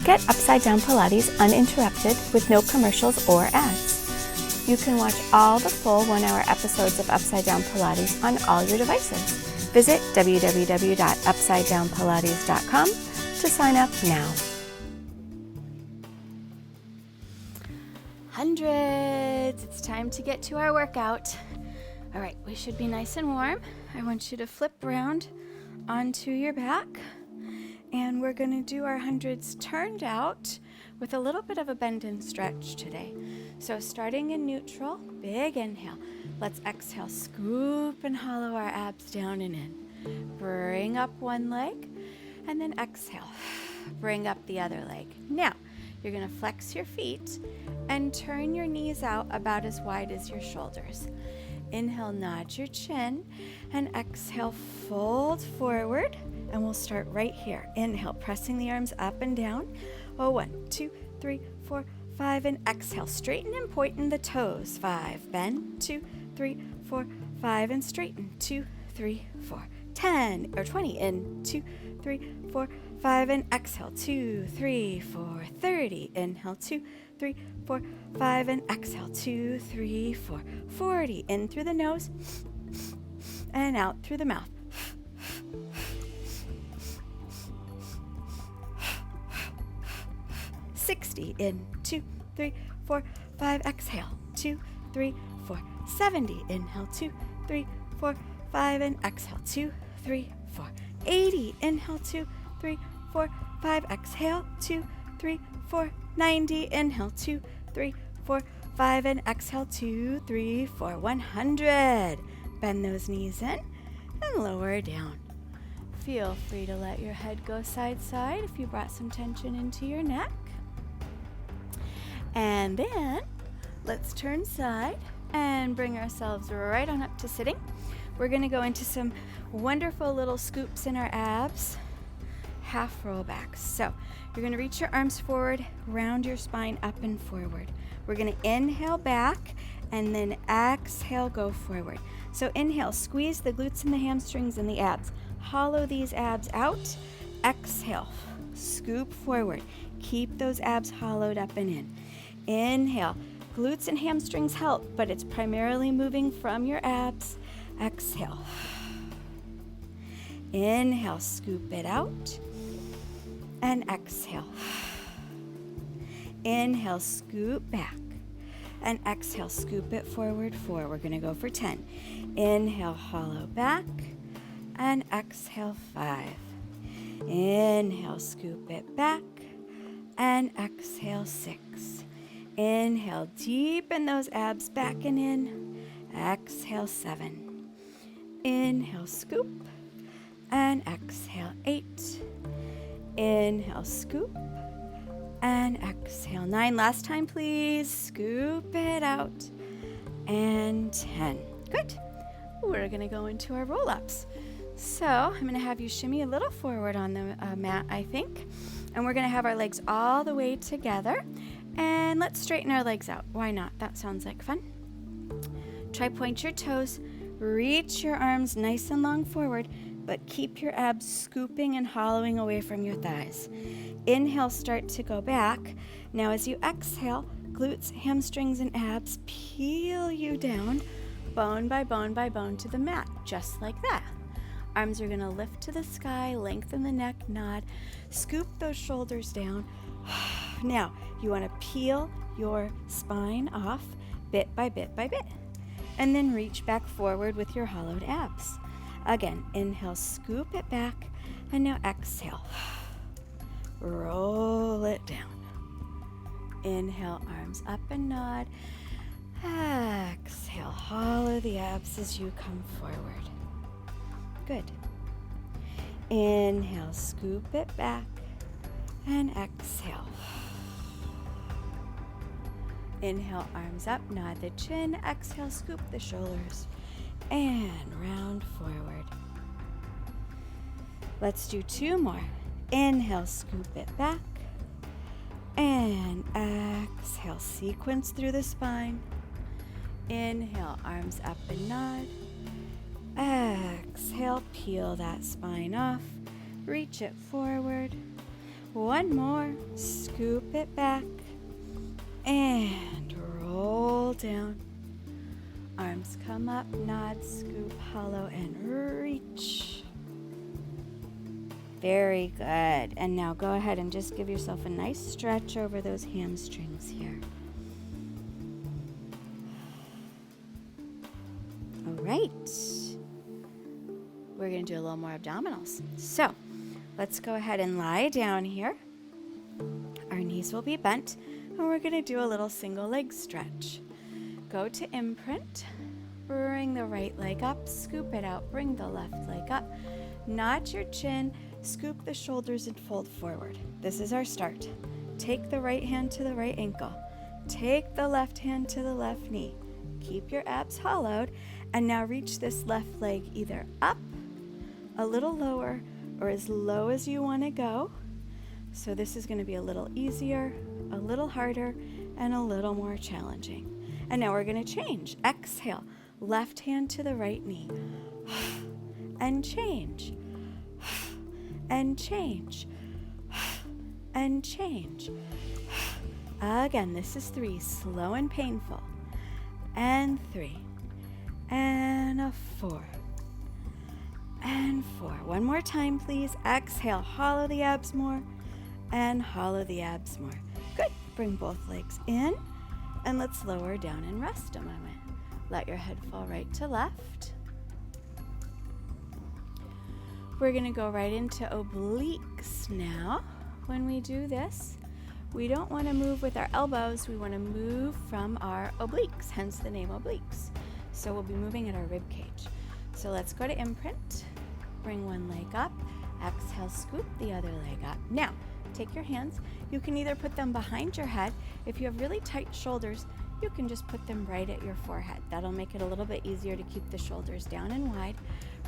Get Upside Down Pilates uninterrupted with no commercials or ads. You can watch all the full 1-hour episodes of Upside Down Pilates on all your devices. Visit www.upsidedownpilates.com to sign up now. Hundreds! It's time to get to our workout. All right, we should be nice and warm. I want you to flip around onto your back. And we're going to do our hundreds turned out with a little bit of a bend and stretch today. So starting in neutral, big inhale. Let's exhale, scoop and hollow our abs down and in. Bring up one leg and then exhale. Bring up the other leg. Now, you're going to flex your feet and turn your knees out about as wide as your shoulders. Inhale, nod your chin, and exhale, fold forward. And we'll start right here. Inhale, pressing the arms up and down. 1, 2, 3, 4, 5, and exhale. Straighten and point in the toes. 5, bend. 2, 3, 4, 5, and straighten. 2, 3, 4, 10 or 20 in. 2, 3, 4, 5, and exhale. 2, 3, 4, 30. Inhale, 2, 3, 4, 5, and exhale. 2, 3, 4, 40. In through the nose and out through the mouth. 60 in. 2, 3, 4, 5. Exhale. 2, 3, 4. 70. Inhale. 2, 3, 4, 5. And exhale. 2, 3, 4. 80. Inhale. 2, 3, 4, 5. Exhale. 2, 3, 4. 90. Inhale. 2, 3, 4, 5. And exhale. 2, 3, 4. 100. Bend those knees in and lower down. Feel free to let your head go side to side if you brought some tension into your neck. And then let's turn side and bring ourselves right on up to sitting. We're going to go into some wonderful little scoops in our abs, half roll backs. So you're going to reach your arms forward, round your spine up and forward. We're going to inhale back and then exhale, go forward. So inhale, squeeze the glutes and the hamstrings and the abs. Hollow these abs out. Exhale, scoop forward. Keep those abs hollowed up and in. Inhale, glutes and hamstrings help, but it's primarily moving from your abs. Exhale. Inhale, scoop it out. And exhale. Inhale, scoop back. And exhale, scoop it forward, 4. We're going to go for 10. Inhale, hollow back. And exhale, 5. Inhale, scoop it back. And exhale, 6. Inhale, deepen those abs back and in. Exhale, 7. Inhale, scoop. And exhale, 8. Inhale, scoop. And exhale, 9. Last time, please. Scoop it out. And 10. Good. We're going to go into our roll-ups. So I'm going to have you shimmy a little forward on the mat, I think. And we're going to have our legs all the way together. And let's straighten our legs out. Why not? That sounds like fun. Try point your toes. Reach your arms nice and long forward, but keep your abs scooping and hollowing away from your thighs. Inhale, start to go back. Now as you exhale, glutes, hamstrings, and abs peel you down, bone by bone by bone to the mat, just like that. Arms are going to lift to the sky, lengthen the neck, nod, scoop those shoulders down. Now, you want to peel your spine off bit by bit by bit, and then reach back forward with your hollowed abs. Again, inhale, scoop it back, and now exhale. Roll it down. Inhale, arms up and nod. Exhale, hollow the abs as you come forward. Good. Inhale, scoop it back, and exhale. Inhale, arms up, nod the chin. Exhale, scoop the shoulders, and round forward. Let's do 2 more. Inhale, scoop it back, and exhale, sequence through the spine. Inhale, arms up and nod. Exhale, peel that spine off. Reach it forward. One more. Scoop it back. And roll down. Arms come up, nod, scoop, hollow, and reach. Very good. And now go ahead and just give yourself a nice stretch over those hamstrings here. All right. We're going to do a little more abdominals. So let's go ahead and lie down here. Our knees will be bent, and we're going to do a little single leg stretch. Go to imprint, bring the right leg up, scoop it out, bring the left leg up, nod your chin, scoop the shoulders and fold forward. This is our start. Take the right hand to the right ankle. Take the left hand to the left knee. Keep your abs hollowed, and now reach this left leg either up, a little lower, or as low as you want to go. So this is going to be a little easier, a little harder, and a little more challenging. And now we're going to change. Exhale, left hand to the right knee. And change. And change. And change. Again, this is 3, slow and painful. And 3. And a 4. And 4. One more time, please. Exhale, hollow the abs more. And hollow the abs more. Good. Bring both legs in. And let's lower down and rest a moment. Let your head fall right to left. We're going to go right into obliques now. When we do this, we don't want to move with our elbows. We want to move from our obliques, hence the name obliques. So we'll be moving at our rib cage. So let's go to imprint. Bring one leg up. Exhale, scoop the other leg up. Now, take your hands. You can either put them behind your head. If you have really tight shoulders, you can just put them right at your forehead. That'll make it a little bit easier to keep the shoulders down and wide.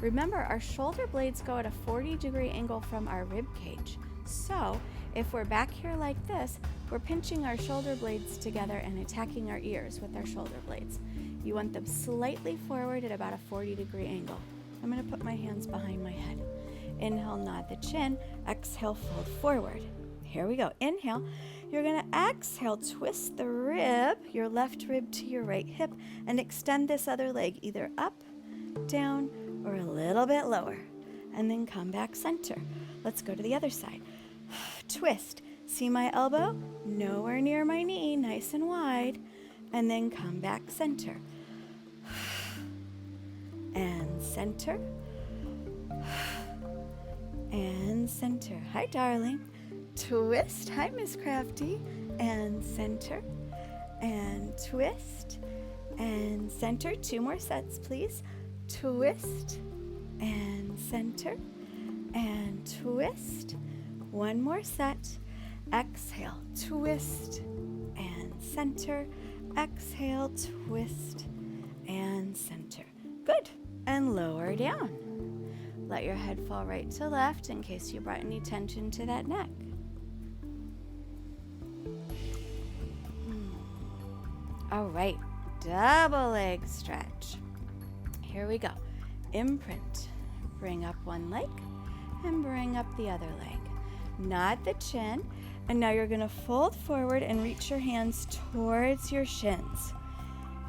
Remember, our shoulder blades go at a 40-degree angle from our rib cage. So if we're back here like this, we're pinching our shoulder blades together and attacking our ears with our shoulder blades. You want them slightly forward at about a 40-degree angle. I'm going to put my hands behind my head. Inhale, nod the chin. Exhale, fold forward. Here we go. Inhale. You're going to exhale, twist the rib, your left rib to your right hip, and extend this other leg either up, down, or a little bit lower. And then come back center. Let's go to the other side. Twist. See my elbow? Nowhere near my knee, nice and wide. And then come back center. And center. And center. Hi, darling. Twist. Hi, Miss Crafty. And center. And twist. And center. 2 more sets, please. Twist. And center. And twist. 1 more set. Exhale. Twist. And center. Exhale. Twist. And center. Good. And lower down. Let your head fall right to left in case you brought any tension to that neck. All right, double leg stretch. Here we go. Imprint. Bring up one leg and bring up the other leg. Nod the chin, and now you're going to fold forward and reach your hands towards your shins.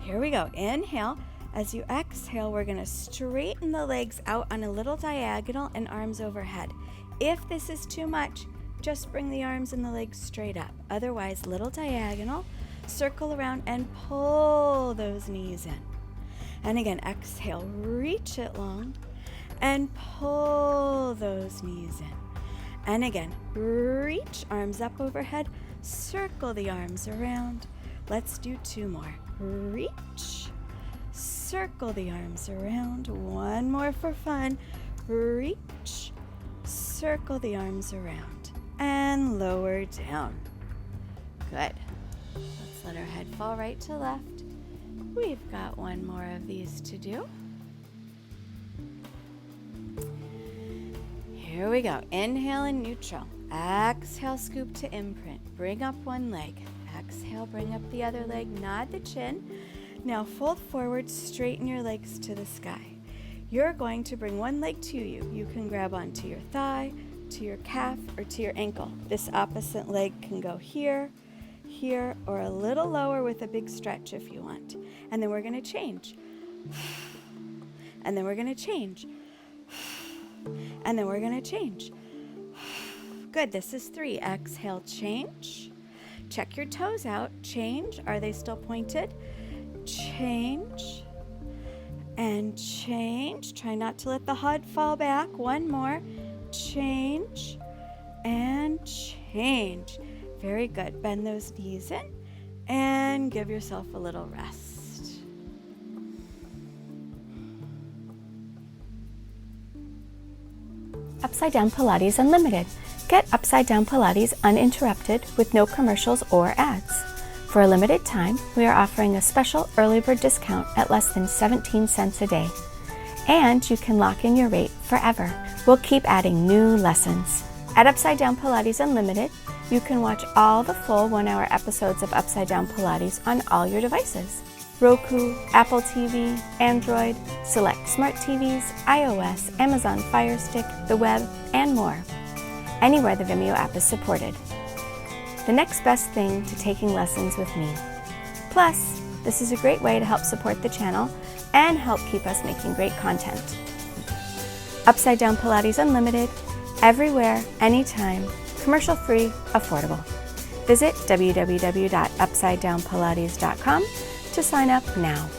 Here we go. Inhale. As you exhale, we're going to straighten the legs out on a little diagonal and arms overhead. If this is too much, just bring the arms and the legs straight up. Otherwise, little diagonal, circle around and pull those knees in. And again, exhale, reach it long and pull those knees in. And again, reach, arms up overhead, circle the arms around. Let's do 2 more. Reach. Circle the arms around. 1 more for fun. Reach. Circle the arms around. And lower down. Good. Let's let our head fall right to left. We've got 1 more of these to do. Here we go. Inhale in neutral. Exhale, scoop to imprint. Bring up 1 leg. Exhale, bring up the other leg. Nod the chin. Now fold forward, straighten your legs to the sky. You're going to bring 1 leg to you. You can grab onto your thigh, to your calf or to your ankle. This opposite leg can go here, here, or a little lower with a big stretch if you want. And then we're going to change. And then we're going to change. And then we're going to change. Good. This is 3. Exhale, change. Check your toes out. Change. Are they still pointed? Change. And change. Try not to let the head fall back. One more. Change. And change. Very good. Bend those knees in and give yourself a little rest. Upside Down Pilates Unlimited. Get Upside Down Pilates uninterrupted with no commercials or ads. For a limited time, we are offering a special early bird discount at less than 17 cents a day. And you can lock in your rate forever. We'll keep adding new lessons. At Upside Down Pilates Unlimited, you can watch all the full 1-hour episodes of Upside Down Pilates on all your devices. Roku, Apple TV, Android, select smart TVs, iOS, Amazon Fire Stick, the web, and more. Anywhere the Vimeo app is supported. The next best thing to taking lessons with me. Plus, this is a great way to help support the channel and help keep us making great content. Upside Down Pilates Unlimited, everywhere, anytime, commercial-free, affordable. Visit www.upsidedownpilates.com to sign up now.